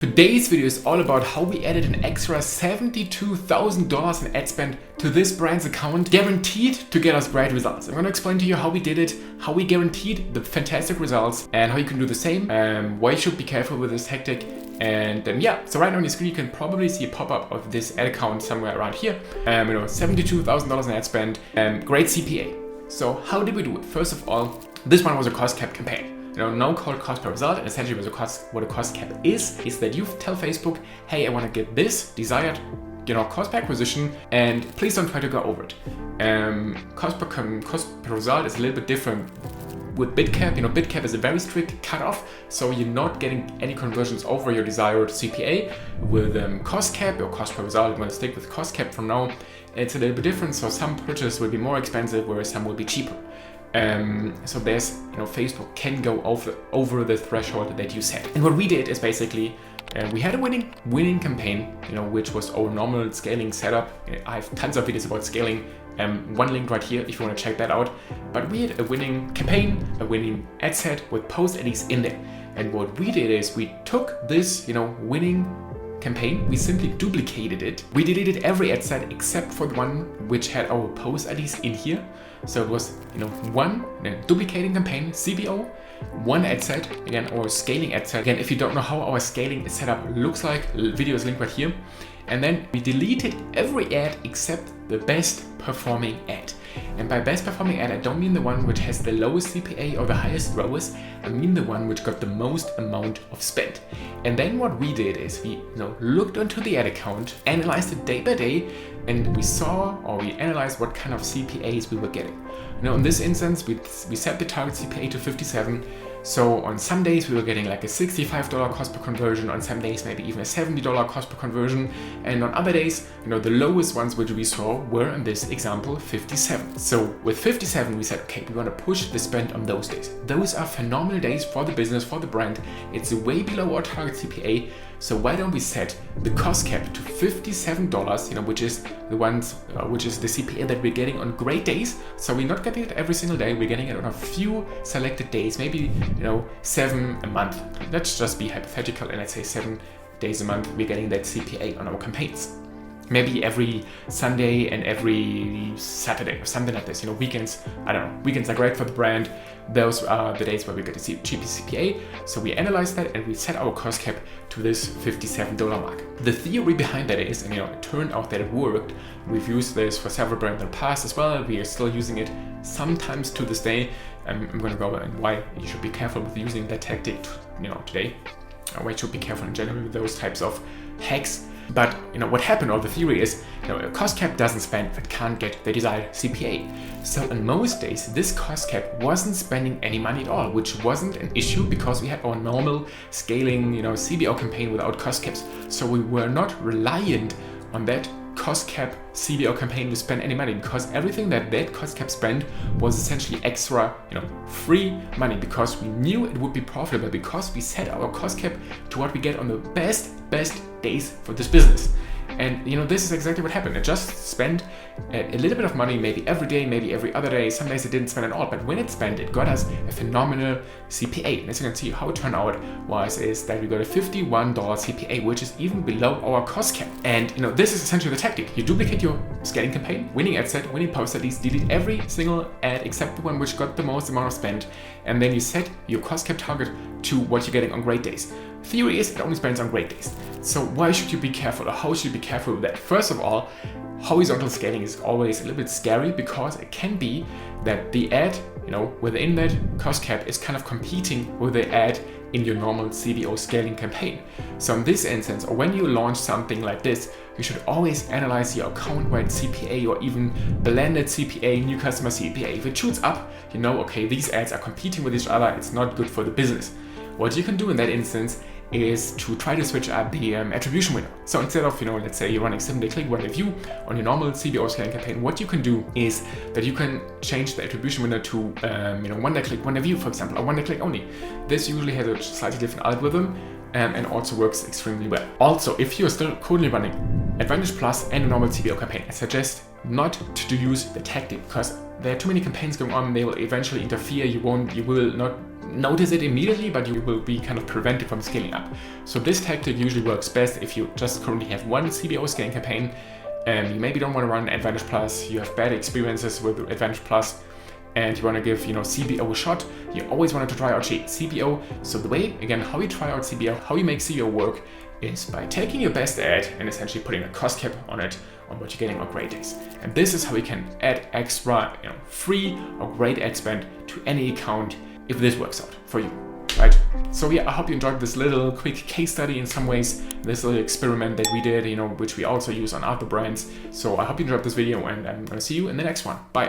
Today's video is all about how we added an extra $72,000 in ad spend to this brand's account, guaranteed to get us great results. I'm going to explain to you how we did it, how we guaranteed the fantastic results, and how you can do the same, why you should be careful with this tactic. And yeah, so right now on your screen you can probably see a pop-up of this ad account somewhere around here. $72,000 in ad spend, great CPA. So how did we do it? First of all, this one was a cost cap campaign. No called cost per result, and essentially what a cost cap is that you tell Facebook, hey, I want to get this desired cost per acquisition, and please don't try to go over it. Cost per result is a little bit different with BidCap. BidCap is a very strict cutoff, so you're not getting any conversions over your desired CPA. With cost cap or cost per result, I'm going to stick with cost cap from now. It's a little bit different, so some purchases will be more expensive, whereas some will be cheaper. So there's, Facebook can go over the threshold that you set. And what we did is basically, we had a winning campaign, which was our normal scaling setup. I have tons of videos about scaling. One link right here if you want to check that out. But we had a winning campaign, a winning ad set with post IDs in there. And what we did is we took this, winning campaign, we simply duplicated it. We deleted every ad set except for the one which had our post IDs in here. So it was, one duplicating campaign, CBO, one ad set, again, our scaling ad set. Again, if you don't know how our scaling setup looks like, video is linked right here. And then we deleted every ad except the best performing ad. And by best performing ad, I don't mean the one which has the lowest CPA or the highest ROAS. I mean the one which got the most amount of spend. And then what we did is we looked into the ad account, analyzed it day by day, and we saw, or we analyzed what kind of CPAs we were getting. In this instance, we set the target CPA to 57. So on some days we were getting like a $65 cost per conversion, on some days maybe even a $70 cost per conversion, and on other days, the lowest ones which we saw were in this example 57. So with 57 we said, okay, we want to push the spend on those days. Those are phenomenal days for the business, for the brand. It's way below our target CPA. So why don't we set the cost cap to $57, which is the CPA that we're getting on great days. So we're not getting it every single day. We're getting it on a few selected days, maybe 7 a month. Let's just be hypothetical and let's say 7 days a month we're getting that CPA on our campaigns. Maybe every Sunday and every Saturday or something like this. Weekends, I don't know, weekends are great for the brand. Those are the days where we get a cheaper CPA. So we analyzed that and we set our cost cap to this $57 mark. The theory behind that is, and it turned out that it worked. We've used this for several brands in the past as well. We are still using it sometimes to this day. I'm going to go over and why you should be careful with using that tactic, today. Why you should be careful in general with those types of hacks. But what happened, or the theory is, a cost cap doesn't spend if it can't get the desired CPA. So on most days, this cost cap wasn't spending any money at all, which wasn't an issue because we had our normal scaling, CBO campaign without cost caps. So we were not reliant on that cost cap CBO campaign to spend any money, because everything that cost cap spent was essentially extra, free money, because we knew it would be profitable, because we set our cost cap to what we get on the best days for this business. And this is exactly what happened. It just spent a little bit of money, maybe every day, maybe every other day. Some days it didn't spend at all, but when it spent, it got us a phenomenal CPA. And as you can see, how it turned out is that we got a $51 CPA, which is even below our cost cap. And this is essentially the tactic. You duplicate your scaling campaign, winning ad set, winning post IDs, delete every single ad except the one which got the most amount of spend, and then you set your cost cap target to what you're getting on great days. Theory is it only spends on great days. So why should you be careful, or how should you be careful with that? First of all, horizontal scaling is always a little bit scary, because it can be that the ad, within that cost cap is kind of competing with the ad in your normal CBO scaling campaign. So in this instance, or when you launch something like this, you should always analyze your account-wide CPA or even blended CPA, new customer CPA. If it shoots up, okay, these ads are competing with each other, it's not good for the business. What you can do in that instance is to try to switch up the attribution window. So instead of, let's say you're running 7-day click, 1-day view on your normal CBO scaling campaign, what you can do is that you can change the attribution window to, 1-day click, 1-day view, for example, or 1-day click only. This usually has a slightly different algorithm and also works extremely well. Also, if you're still currently running Advantage Plus and a normal CBO campaign, I suggest not to use the tactic, because there are too many campaigns going on. They will eventually interfere. You will not notice it immediately, but you will be kind of prevented from scaling up. So this tactic usually works best if you just currently have one CBO scaling campaign, and you maybe don't want to run Advantage Plus, you have bad experiences with Advantage Plus, and you want to give, CBO a shot. You always wanted to try out CBO. So the way, again, how you try out CBO, how you make CBO work, is by taking your best ad and essentially putting a cost cap on it, on what you're getting on great days. And this is how you can add extra, free or great ad spend to any account if this works out for you, right? So yeah, I hope you enjoyed this little quick case study in some ways, this little experiment that we did, which we also use on other brands. So I hope you enjoyed this video, and I'm gonna see you in the next one. Bye.